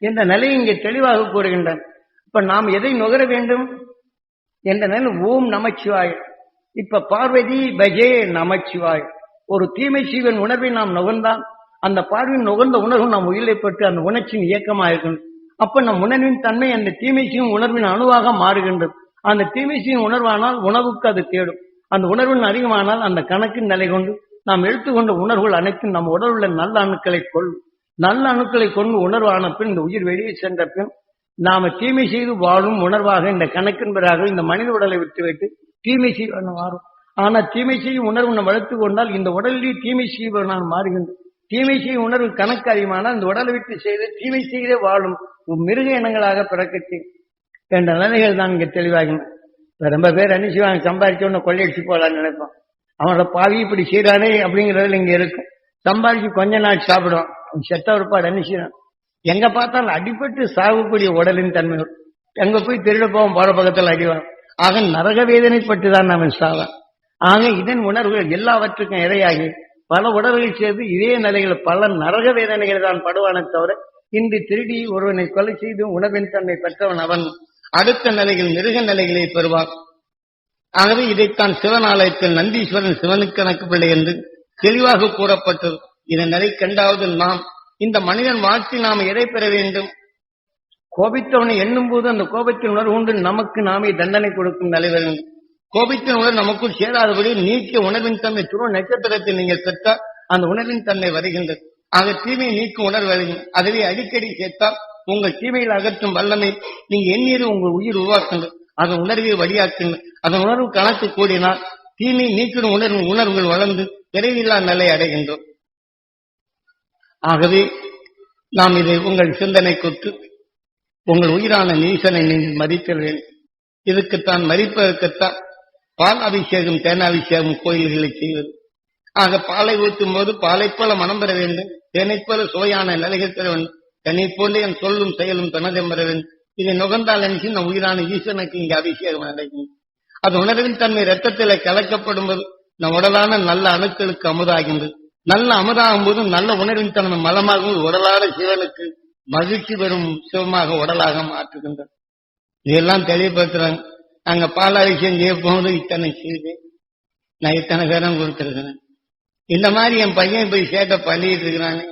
என்ற நிலையை இங்கே தெளிவாக கூறுகின்றன. இப்ப நாம் எதை நுகர வேண்டும் என்ற நிலை ஓம் நமச்சிவாய். இப்ப பார்வதி பஜே நமச்சிவாய். ஒரு தீமை சீவன் உணர்வை நாம் நுகர்ந்தால் அந்த பார்வையின் நுகர்ந்த உணர்வு நம் உயிரை பற்றி அந்த உணர்ச்சியின் இயக்கமாக இருக்கணும். அப்ப நம் உணர்வின் தன்மை அந்த தீமை செய்யும் உணர்வின் அணுவாக மாறுகின்றது. அந்த தீமை செய்யும் உணர்வானால் உணவுக்கு அது தேடும். அந்த உணர்வின் அதிகமானால் அந்த கணக்கின் நிலை கொண்டு நாம் எடுத்துக்கொண்ட உணர்வுகள் அனைத்தும் நம் உடல் உள்ள நல்ல அணுக்களை கொள்ளும். நல்ல அணுக்களை கொண்டு உணர்வான பின் இந்த உயிர் வெளியே சென்ற பின் நாம தீமை செய்து வாழும் உணர்வாக இந்த கணக்கின் பிறகு இந்த மனித உடலை விட்டுவிட்டு தீமை செய்வன மாறும். ஆனா தீமை செய்யும் உணர்வு நம்ம வளர்த்து கொண்டால் இந்த உடலில் தீமை செய்வனால் மாறுகின்றது. தீமை செய்யும் உணர்வு கணக்கு அதிகமானால் இந்த உடலை விட்டு செய்து தீமை செய்தே வாழும் மிருக இனங்களாக பிறக்கச்சு என்ற நிலைகள் தான் இங்க தெளிவாகின. ரொம்ப பேர் என்ன செய்வாங்க, சம்பாதிச்ச உடனே கொள்ளையடிச்சு போலான்னு நினைப்பான். அவனோட பாவி இப்படி செய்யறானே அப்படிங்கறதுல இங்க இருக்கும். சம்பாதிச்சு கொஞ்ச நாள் சாப்பிடுவான், செத்த ஒருபாடு என்ன செய்யறான். எங்க பார்த்தாலும் அடிபட்டு சாகக்கூடிய உடலின் தன்மை. எங்க போய் திருட போவோம், போற பக்கத்தில் அடிவான். ஆக நரக வேதனைப்பட்டுதான் நாம சாவான். ஆக இதன் உணர்வுகள் எல்லாவற்றுக்கும் இரையாகி பல உடல்கள் சேர்ந்து இதே நிலைகள் பல நரக வேதனைகள் தான் படுவானே தவிர இன்று திருடி ஒருவனை கொலை செய்து உணவின் தன்மை பெற்றவன் அவன் அடுத்த நிலைகள் மிருக நிலைகளை பெறுவான். ஆகவே இதைத்தான் சிவனாலயத்தில் நந்தீஸ்வரன் சிவனுக்கு கணக்கு பிள்ளை என்று தெளிவாக கூறப்பட்டது. இதன் நிலை கண்டாவது நாம் இந்த மனிதன் வாழ்க்கை நாம் எதை பெற வேண்டும்? கோபித்தவனை எண்ணும் போது அந்த கோபத்தின் உணர்வு கொண்டு நமக்கு நாமே தண்டனை கொடுக்கும் நிலை வேண்டும். கோபித்தின் உணர்வு நமக்குள் சேராதபடி நீக்கிய உணர்வின் தன்மை துருவ நட்சத்திரத்தை நீங்கள் பெற்றால் அந்த உணர்வின் தன்மை வருகின்றது. ஆக தீமையை நீக்கும் உணர்வு வருகின்றது. அதுவே அடிக்கடி சேர்த்தால் உங்கள் தீமையில் அகற்றும் வல்லமை நீங்க எண்ணீர் உங்கள் உயிர் உருவாக்குங்கள். அதன் உணர்வை வழியாக்குங்கள். அதன் உணர்வு கணக்கு கூடினால் தீமை நீக்கிடும் உணர்வுகள் வளர்ந்து விரைவில்லா நிலை அடைகின்றோம். ஆகவே நாம் இதை உங்கள் சிந்தனை கொத்து உங்கள் உயிரான நீசனை நீங்கள் மதித்தல் வேண்டும். இதுக்குத்தான் மதிப்பதற்குத்தான் பால் அபிஷேகம் தேனாபிஷேகம் கோயில்களை செய்வது. ஆக பாலை ஊற்றும் போது பாலை போல மனம் பெற வேண்டும், தேனை போல சுவையான நிலைகள் பெற வேண்டும், தன்னை போல என் சொல்லும் செயலும் தனதம் பெற வேண்டும். இதை நுகர்ந்தால் நினைச்சு நம் உயிரான ஈசனுக்கு இங்கு அபிஷேகம் நடக்கும். அது உணர்வின் தன்மை ரத்தத்தில கலக்கப்படும் போது நம் உடலான நல்ல அணுக்களுக்கு அமுதாகின்றது. நல்ல அமுதாகும் போது நல்ல உணர்வின் தன்மை மலமாகவும் உடலான சிவனுக்கு மகிழ்ச்சி பெறும் சிவமாக உடலாக மாற்றுகின்றது. இதெல்லாம் தெளிவுபடுத்துறாங்க. நாங்க பாலாபிஷேகம் செய்ய போகும்போது இத்தனை செய்து நான் இத்தனை பேரும் கொடுத்திருக்கிறேன். இந்த மாதிரி என் பையன் போய் சேட்டை பண்ணிட்டு இருக்கிறானே,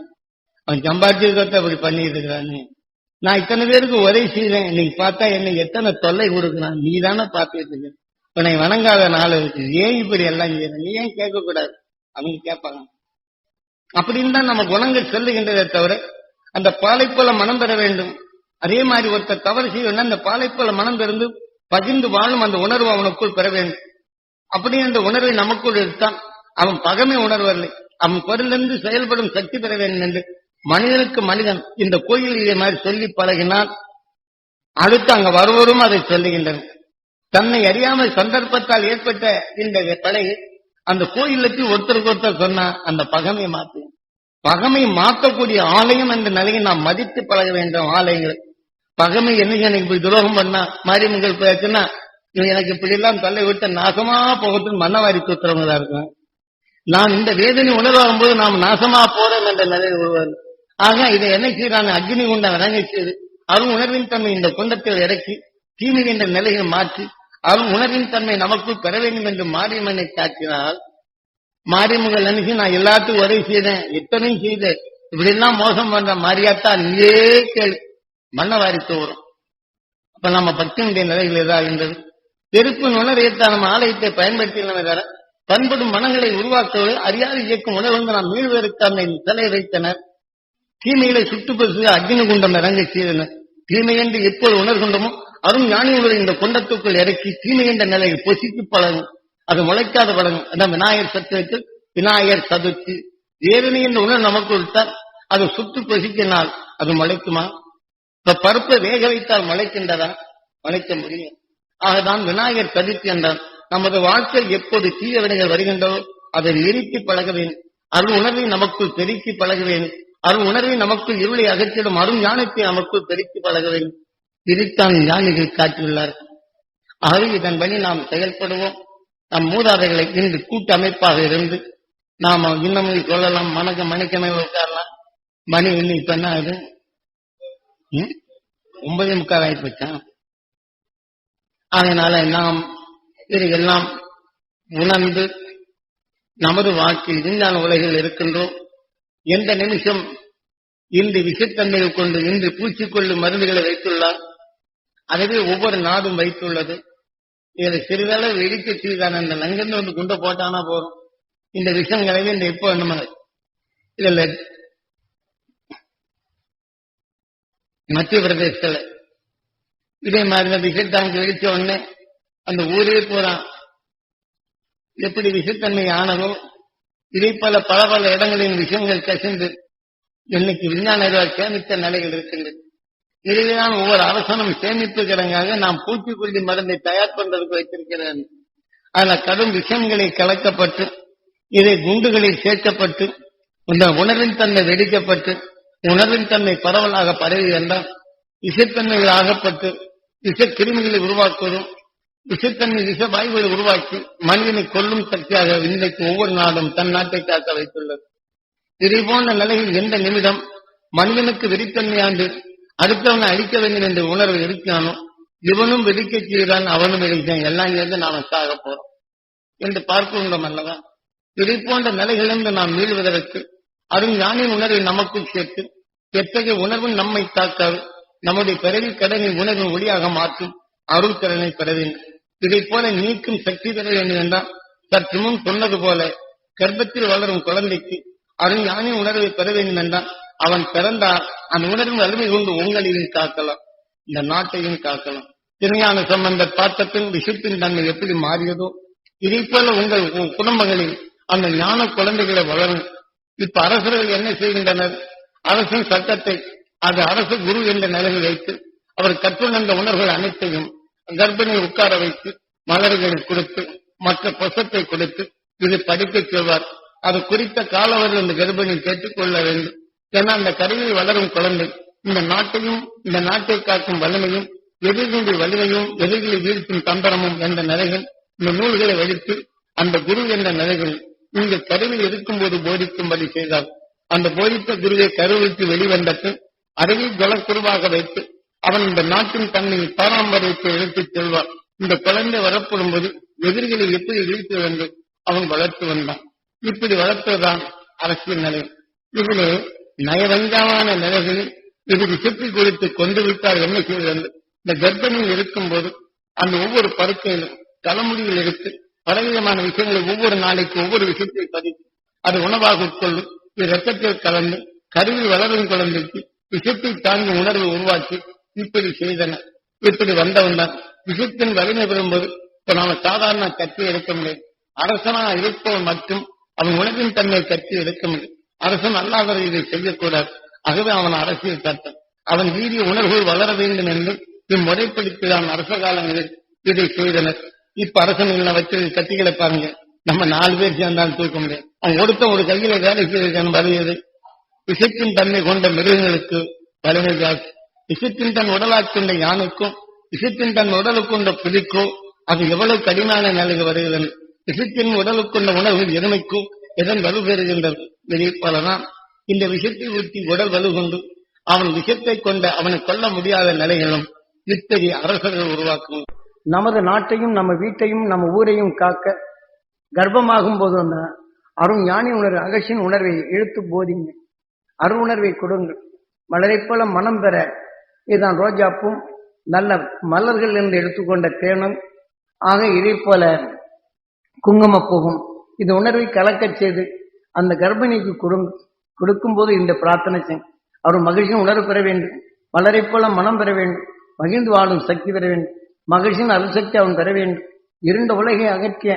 அவன் சம்பாதிச்சிருக்கத்தை அப்படி பண்ணிட்டு இருக்கிறானே, நான் இத்தனை பேருக்கு உதவி செய்வேன். இன்னைக்கு பார்த்தா என்னை எத்தனை தொல்லை கொடுக்குறான், நீ தானே பார்த்துட்டு இருக்க, உன்னை வணங்காத நாள் இருக்கு, ஏன் இப்படி எல்லாம் செய்யற, நீ ஏன் கேட்க கூடாது, அவங்க கேட்பாங்க. அப்படின்னு தான் நம்ம குணங்கள் சொல்லுகின்றதை தவிர அந்த பாலை போல மனம் பெற வேண்டும். அதே மாதிரி ஒருத்தர் தவறு செய்யணும், அந்த பாலை போல மனம் பெருந்து பகிர்ந்து வாழும் அந்த உணர்வு அவனுக்குள் பெற வேண்டும். அப்படி அந்த உணர்வை நமக்குள் எடுத்தான் அவன் பகமை உணர்வதில்லை, அவன் பொருளிலிருந்து செயல்படும் சக்தி பெற வேண்டும் என்று மனிதனுக்கு மனிதன் இந்த கோயில் இதே மாதிரி சொல்லி பழகினால் அடுத்து அங்க வருவரும் அதை சொல்லுகின்றனர். தன்னை அறியாமல் சந்தர்ப்பத்தால் ஏற்பட்ட இந்த பழகி அந்த கோயிலுக்கு ஒருத்தருக்கு ஒருத்தர் சொன்னா அந்த பகமை மாற்று. பகமை மாற்றக்கூடிய ஆலயம் என்ற நிலையை நாம் மதித்து பழக வேண்டும். ஆலயங்கள் பகமை என்ன எனக்கு இப்படி துரோகம் பண்ணா மாரியம்மன் போயாச்சுன்னா எனக்கு இப்படி எல்லாம் தள்ளை விட்டு நாசமா போகத்துன்னு மன்னவாரி தூத்துறவங்களா இருக்கும். நான் இந்த வேதனை உணர்வாகும் போது நாம் நாசமா போறோம் என்ற நிலையை உருவாரு. ஆக இதை என்ன செய்யறாங்க, அக்னி குண்ட வணங்கி செய்து அருள் உணர்வின் தன்மை இந்த குண்டத்தில் இறக்கி தீமை என்ற நிலையை மாற்றி அருள் உணர்வின் தன்மை நமக்குள் பெற வேண்டும் என்று மாரியம்மனை காட்டினால் மாரியம்மகள் நினைச்சு நான் எல்லாத்துக்கும் உதவி செய்தேன், எத்தனையும் செய்தேன், இப்படி எல்லாம் மோசம் பண்ற மாரியாத்தா நீயே கேளு மன்னவாரி தோறும். அப்ப நம்ம பக்தியுடைய நிலைகள் ஏதாகின்றது. வெறுப்பு உணர்வைத்தான் நம்ம ஆலயத்தை பயன்படுத்தினவை தர பண்படும் மனங்களை உருவாக்குவது அறியாது இயக்கும் உணர்வு நாம் மீள்வதற்கு சிலை வைத்தனர். தீமைகளை சுட்டுப்பசு அக்னி குண்டம் இறங்க செய்தனர். தீமை என்று எப்போது உணர்கொண்டமோ அரும் ஞானிகளை இந்த குண்டத்துக்குள் இறக்கி தீமை என்ற நிலையை பொசித்து பழகும். அது முளைக்காத பழகும். அதான் விநாயகர் சத்துவத்தில் விநாயகர் சதுர்த்தி வேதனை என்ற உணர்வு நமக்கு விட்டால் அது சுட்டு பொசிக்கினால் அது முளைக்குமா? இப்ப பருப்பை வேக வைத்தால் முளைக்கின்றதா? முளைக்க முடியும். ஆகதான் விநாயகர் சதுர்த்தி என்றால் நமது வாழ்க்கை எப்போது தீய வினைகள் வருகின்றதோ அதை நிறுத்தி பழக வேண்டும். அருள் உணர்வை நமக்குள் பெருக்கி பழக வேண்டும். அருள் உணர்வை நமக்குள் இருளை அகற்றிடும் அருள் ஞானத்தை நமக்குள் பெருக்கி பழக வேண்டும். இதைத்தான் ஞானிகள் காட்டியுள்ளார். ஆகவே இதன் வழி நாம் செயல்படுவோம். நம் மூதாதைகளை இன்று கூட்டு அமைப்பாக இருந்து நாம் இன்னமும் சொல்லலாம், மணிக்கமே உட்காரலாம். மணி இன்னும் இப்ப என்ன ஆகுது, 9:45 ஆயிப்போச்சான். அதனால நாம் இதையெல்லாம் உணர்ந்து நமது வாழ்க்கையில் விஞ்ஞான உலகில் இருக்கின்றோம். எந்த நிமிஷம் இன்று விஷத்தன்மையை கொண்டு இன்று பூச்சிக்கொள்ளும் மருந்துகளை வைத்துள்ளார். அதுவே ஒவ்வொரு நாடும் வைத்துள்ளது. இதை சிறிதளவு வெடிக்க செய்தான அந்த லங்கன்னு வந்து குண்டை போட்டானா போறோம். இந்த விஷயங்களை இந்த எப்போ நம்ம இதுல மத்திய பிரதேசத்துல இதே மாதிரி விஷத்தாங்க வெடிச்ச உடனே அந்த ஊரே போறான். எப்படி விஷத்தன்மை ஆனதோ இதே போல பல பல இடங்களின் விஷயங்கள் கசிந்து இன்னைக்கு விஞ்ஞான சேமித்த நிலைகள் இருக்கின்றது. இதுதான் ஒவ்வொரு அரசனும் சேமிப்பு கிடங்காக நாம் பூச்சிக்கொல்லி மருந்தை தயார் பண்றதுக்கு வைத்திருக்கிறேன். அதுல கடும் விஷயங்களை கலக்கப்பட்டு இதை குண்டுகளில் சேர்க்கப்பட்டு இந்த உணர்வின் தன்மை வெடிக்கப்பட்டு உணர்வின் தன்மை பரவலாக பரவி என்றால் விஷத்தன்மைகள் ஆகப்பட்டு விஷ கிருமிகளை உருவாக்குவதும் விஷத்தன்மை விஷ வாயுகளை உருவாக்கி மனிதனை கொல்லும் சக்தியாக இன்றைக்கு ஒவ்வொரு நாடும் தன் நாட்டை காக்க வைத்துள்ளது. இதே போன்ற நிலையில் எந்த நிமிடம் மனிதனுக்கு வெறித்தன்மையாண்டு அடுத்தவனை அழிக்க வேண்டும் என்ற உணர்வு இருக்கானோ இவனும் வெடிக்க செய்தான் அவனும் வெடித்தான் எல்லாம் சேர்ந்து நாம சாக போறோம் என்று பார்க்கின்றோம் அல்லவா? இதை போன்ற நிலைகளிலிருந்து நாம் மீள்வதற்கு அருஞானின் உணர்வை நமக்குள் சேர்த்து எத்தகைய உணர்வும் நம்மை தாக்காது நம்முடைய பிறவி கடனை உணர்வின் ஒளியாக மாற்றும் அருள் திறனை பெற வேண்டும். இதை போல நீக்கும் சக்தி பெற வேண்டும் என்றால் சற்று முன் சொன்னது போல கர்ப்பத்தில் வளரும் குழந்தைக்கு அருஞானின் உணர்வை பெற வேண்டும் என்றால் அவன் பிறந்தால் அந்த உணர்வின் வலிமை கொண்டு உங்களையும் காக்கலாம், இந்த நாட்டையும் காக்கலாம். திருஞான சம்பந்தர் பார்த்தப்பின் விஷத்தின் தன்மை எப்படி மாறியதோ இதை போல உங்கள் குடும்பங்களில் அந்த ஞான குழந்தைகளை வளரும். இப்ப அரசர்கள் என்ன செய்கின்றனர்? அரசின் சட்டத்தை அது அரசு குரு என்ற நிலையில் வைத்து அவர் கற்றுணர்ந்த உணர்வுகள் அனைத்தையும் கர்ப்பிணியை உட்கார வைத்து மலர்களை கொடுத்து மற்ற பொசத்தை கொடுத்து இது படிக்க சொல்வார். அது குறித்த காலவர்கள் அந்த கர்ப்பிணி கேட்டுக்கொள்ள வேண்டும். ஏன்னா அந்த கருவில் வளரும் குழந்தை இந்த நாட்டையும் இந்த நாட்டை காக்கும் வலிமையும் எதிர்களுடைய வலிமையும் எதிர்களை வீழ்த்தும் தந்திரமும் என்ற நிலைகள் இந்த நூல்களை வடித்து அந்த குரு என்ற நிலைகள் இந்த கருவில் இருக்கும்போது போதிக்கும்படி செய்தார். அந்த போதித்த குருவை கருவிற்கு வெளிவந்தது அறிவை ஜலக்குருவாக வைத்து அவன் இந்த நாட்டின் தன்னை பாரம்பரியத்தை எடுத்துச் செல்வார். இந்த குழந்தை வரப்படும் போது எதிர்களை எப்படி வீழ்த்த வேண்டும் அவன் வளர்த்து வந்தான். இப்படி வளர்த்ததுதான் அரசியல் நிலை. இதிலே நயவஞ்சமான நிலைகளில் இது விஷத்தை கொடுத்து கொண்டு விட்டால் என்ன செய்வது? இந்த கர்ப்பிணியில் இருக்கும் போது அந்த ஒவ்வொரு பருக்கையிலும் தலைமுடியில் எடுத்து பலவிதமான விஷயங்களை ஒவ்வொரு நாளைக்கு ஒவ்வொரு விஷயத்தை பதித்து அது உணவாக உட்கொள்ளும். இது ரத்தத்தில் கலந்து கருவில் வளரும் குழந்தைக்கு விஷத்தை தாங்கி உணர்வை உருவாக்கி இப்படி செய்தனர். இப்படி வந்தவன் தான் விஷத்தின் வலிமை பெறும்போது இப்ப நாம சாதாரண கட்சி எடுக்க முடியும். அரசனா இருப்பவன் மட்டும் அவன் உணவின் தன்மை கட்சி எடுக்க முடியும். அரசன் அல்லாதவரை இதை செய்யக்கூடாது. ஆகவே அவன் அரசியல் சட்டம் அவன் வீரிய உணர்வுகள் வளர வேண்டும் என்று இம்முறைப்படுத்திதான் அரச காலங்களில் இதை செய்தனர். இப்ப அரசன் வச்சு கத்திகளை பாருங்க, நம்ம 4 பேர் சேர்ந்தாலும் தூக்க முடியாது. அவன் கொடுத்த ஒரு கையில வேலை செய்திருக்கான வலியது. விஷத்தின் தன்மை கொண்ட மிருகங்களுக்கு வலிமை ஜாஸ்தி. விஷத்தின் தன் உடலாக்கொண்ட யானைக்கும் விஷத்தின் தன் உடலுக்கொண்ட புலிக்கோ அது எவ்வளவு கடினமான நிலைக்கு வருகிறது. விஷத்தின் உடலுக்கொண்ட உணவு எருமைக்கும் எதன் வலு பெறுகின்றது. வெளியே போலதான் இந்த விஷத்தை ஊற்றி உடல் வலு கொண்டு அவன் விஷத்தை கொண்ட அவனை கொல்ல முடியாத நிலைகளும் இத்தகைய அரசர்கள் உருவாக்கும். நமது நாட்டையும் நம்ம வீட்டையும் நம்ம ஊரையும் காக்க கர்ப்பமாகும் போது அந்த அருண் ஞானி உணர்வு அகசின் உணர்வை இழுத்து போதிங்க, அருள் உணர்வை கொடுங்கள். மலரை போல மனம் பெற இதுதான் ரோஜாப்பும் நல்ல மலர்கள் என்று எடுத்துக்கொண்ட தேனும் ஆக இதே போல குங்குமப்பூவும் இந்த உணர்வை கலக்கச் செய்து அந்த கர்ப்பிணிக்கு கொடுக்கும் போது இந்த பிரார்த்தனை செய்யும். அவர் மகிழ்ச்சியின் உணர்வு பெற வேண்டும், மலரை போல மனம் பெற வேண்டும், மகிழ்ந்து வாழும் சக்தி பெற வேண்டும், மகிழ்ச்சியின் அருள்சக்தி அவன் பெற வேண்டும், இருண்ட உலகை அகற்றிய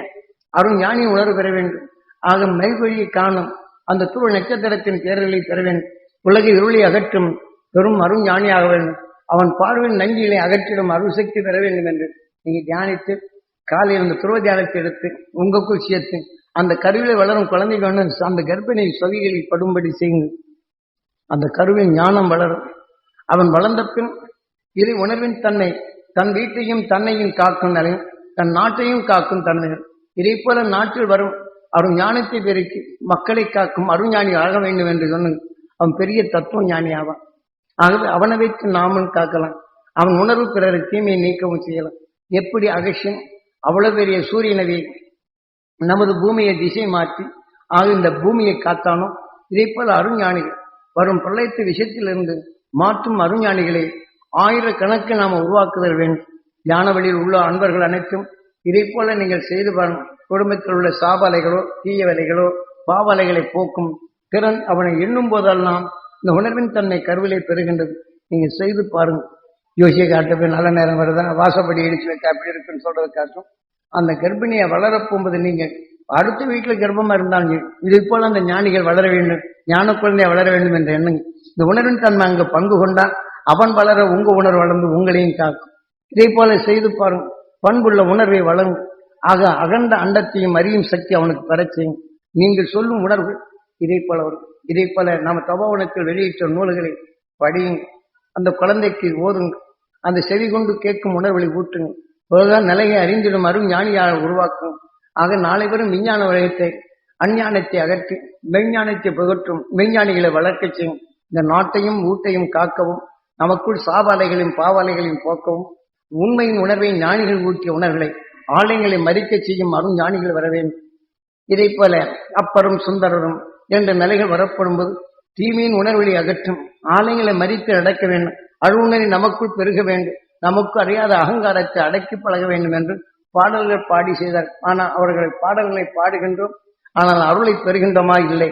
அருண் ஞானி உணர்வு பெற வேண்டும். ஆக மெய்வழியை காணும் அந்த துரு நட்சத்திரத்தின் பேரலை பெற வேண்டும். உலகை இருளை அகற்றும் பெரும் அருண் ஞானியாக வேண்டும். அவன் பார்வையின் நஞ்சிலை அகற்றிடும் அருள் சக்தி பெற வேண்டும் என்று நீங்க தியானித்து காலையில் அந்த துருவ தியானத்தை எடுத்து உங்களுக்குள் சேர்த்து அந்த கருவிலை வளரும் குழந்தைகள் அந்த கர்ப்பிணி சொவிகளில் படும்படி செய்யுங்கள். அந்த கருவின் ஞானம் வளரும். அவன் வளர்ந்த பின் இதை உணர்வின் தன்னை தன் வீட்டையும் தன்னையும் காக்கும் நிலையும் தன் நாட்டையும் காக்கும் தன்மைகள் இதை போல நாட்டில் வரும் அருண் ஞானத்தை பெருக்கி மக்களை காக்கும் அருஞானி ஆக வேண்டும் என்று சொன்ன அவன் பெரிய தத்துவ ஞானி ஆவான். ஆகவே அவனை வைத்து நாமும் காக்கலாம். அவன் உணர்வு பிறரை தீமையை நீக்கவும் செய்யலாம். எப்படி அகசியன் அவ்வளவு பெரிய சூரியனவை நமது பூமியை திசை மாற்றி ஆக இந்த பூமியை காத்தானோ இதைப்போல அருஞானிகள் வரும் பிரளயத்து விஷயத்திலிருந்து மாற்றும் அருஞானிகளை ஆயிரக்கணக்கில் நாம் உருவாக்குதல் வேண்டும். ஞான வழியில் உள்ள அன்பர்கள் அனைத்தும் இதை போல நீங்கள் செய்து பாருங்கள். குடும்பத்தில் உள்ள சாபலைகளோ தீய வேலைகளோ பாவலைகளை போக்கும் திறன் அவனை எண்ணும் போதெல்லாம் இந்த உணர்வின் தன்னை கருவிலை பெறுகின்றது. நீங்க செய்து பாருங்க. யோசிய காட்டு நல்ல நேரம் வருதா, வாசப்படி இடிச்சு வைக்க அப்படி இருக்குன்னு சொல்றது காட்டும். அந்த கர்ப்பிணியை வளரப்போகும்போது நீங்க அடுத்த வீட்டுல கர்ப்பமா இருந்தாங்க இதை போல அந்த ஞானிகள் வளர வேண்டும், ஞான குழந்தைய வளர வேண்டும் என்ற எண்ணம். இந்த உணர்வின் தன்மை அங்க பங்கு கொண்டா அவன் வளர உங்க உணர்வு வளர்ந்து உங்களையும் காக்கும். இதை போல செய்து பாருங்க. பண்புள்ள உணர்வை வளரும். ஆக அகண்ட அண்டத்தையும் அறியும் சக்தி அவனுக்கு பெற செய்யும். நீங்கள் சொல்லும் உணர்வு இதை போல வரும். இதை போல நம்ம தபோவனத்தில் வெளியிட்ட நூல்களை படியுங்க. அந்த குழந்தைக்கு ஓதுங்க. அந்த செவி கொண்டு கேட்கும் உணர்வுகளை ஊட்டுங்க. பிறகுதான் நிலையை அறிந்திடும் அரும் ஞானியாக உருவாக்கும். ஆக நாளை வரும் விஞ்ஞான வளையத்தை அஞ்ஞானத்தை அகற்றி மெய்ஞானத்தை புகற்றும் மெய்ஞானிகளை வளர்க்க செய்யும். இந்த நாட்டையும் ஊட்டையும் காக்கவும் நமக்குள் சாபாலைகளையும் பாவாலைகளையும் போக்கவும் உண்மையின் உணர்வை ஞானிகள் ஊட்டிய உணர்வுகளை ஆலயங்களை மறிக்க செய்யும் அரும் ஞானிகள் வர வேண்டும். இதை போல அப்பரும் சுந்தரரும் என்ற நிலைகள் வரப்படும்போது தீமையின் உணர்வுகளை அகற்றும் ஆலயங்களை மறித்து அடக்க வேண்டும். அருணரை நமக்குள் பெருக வேண்டும். நமக்கு அறியாத அகங்காரத்தை அடக்கி பழக வேண்டும் என்று பாடல்கள் பாடி செய்தார். ஆனால் அவர்கள் பாடல்களை பாடுகின்றோம், ஆனால் அருளை பெறுகின்றோமா இல்லை.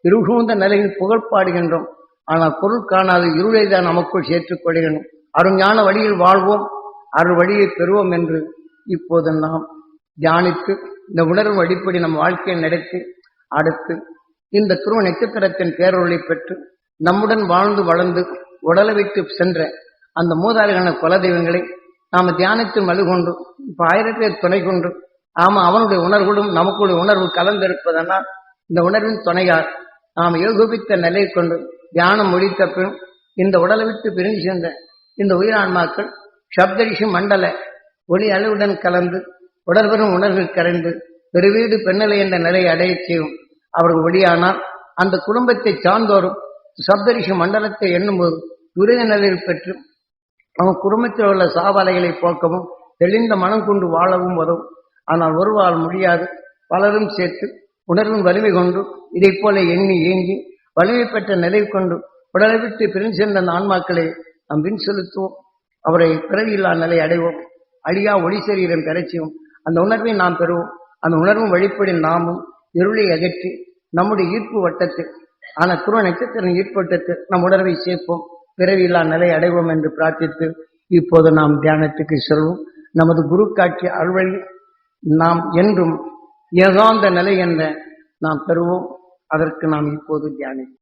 இருகூந்த நிலையில் புகழ் பாடுகின்றோம், ஆனால் பொருள் காணாத இருளை தான் நமக்குள் சேர்த்துக் கொள்கின்றோம். அருஞான வழியில் வாழ்வோம், அருள் வழியை பெறுவோம் என்று இப்போது நாம் தியானித்து இந்த உணர்வு அடிப்படை நம் வாழ்க்கையை நடத்தி அடுத்து இந்த துருவ நட்சத்திரத்தின் பேரொழி பெற்று நம்முடன் வாழ்ந்து வளர்ந்து உடலை விட்டு சென்ற அந்த மூதாரியான குலதெய்வங்களை நாம தியானத்தில் மழுகொண்டு இப்ப 1000 பேர் துணை கொண்டு அவனுடைய உணர்வுகளும் நமக்குடைய உணர்வு கலந்திருப்பதனால் இந்த உணர்வின் துணையார் நாம் யோகித்த நிலை கொண்டு தியானம் முடித்த பின் இந்த உடலை விட்டு பிரிந்து சென்ற இந்த உயிரான்மாக்கள் சப்தரிஷி மண்டல ஒளி அளவுடன் கலந்து உடற்பெறும் உணர்வில் கரைந்து பெருவீடு பெண்ணலை என்ற நிலையை அடைய செய்யும். அவர்கள் ஒளியானால் அந்த குடும்பத்தை சார்ந்தோறும் சப்தரிஷி மண்டலத்தை எண்ணும்போது துரித நிலையில் பெற்று அவன் குடும்பத்தில் உள்ள சாவலைகளை போக்கவும் தெளிந்த மனம் கொண்டு வாழவும் உதவும். ஆனால் ஒருவாள் முடியாது. பலரும் சேர்த்து உணர்வின் வலிமை கொண்டு இதை போல எண்ணி ஏங்கி வலிமை பெற்ற நிலை கொண்டு உடலை விட்டு பிரிந்து சென்ற அந்த ஆன்மாக்களை நாம் பின் செலுத்துவோம். அவரை பிறவியில்லா நிலை அடைவோம். அழியா ஒளி சரீரம் பெறச்சியும் அந்த உணர்வை நாம் பெறுவோம். அந்த உணர்வும் வழிப்படி நாமும் இருளை அகற்றி நம்முடைய ஈர்ப்பு வட்டத்தில் துருவ நட்சத்திரம் ஈர்ப்பட்டத்தில் நம் உணர்வை சேர்ப்போம். பிறவியில்லா நிலை அடைவோம் என்று பிரார்த்தித்து இப்போது நாம் தியானத்துக்கு செல்வோம். நமது குரு காட்சி அருள்வழி நாம் என்றும் ஏகாந்த நிலை என்ற நாம் பெறுவோம். அதற்கு நாம் இப்போது தியானிப்போம்.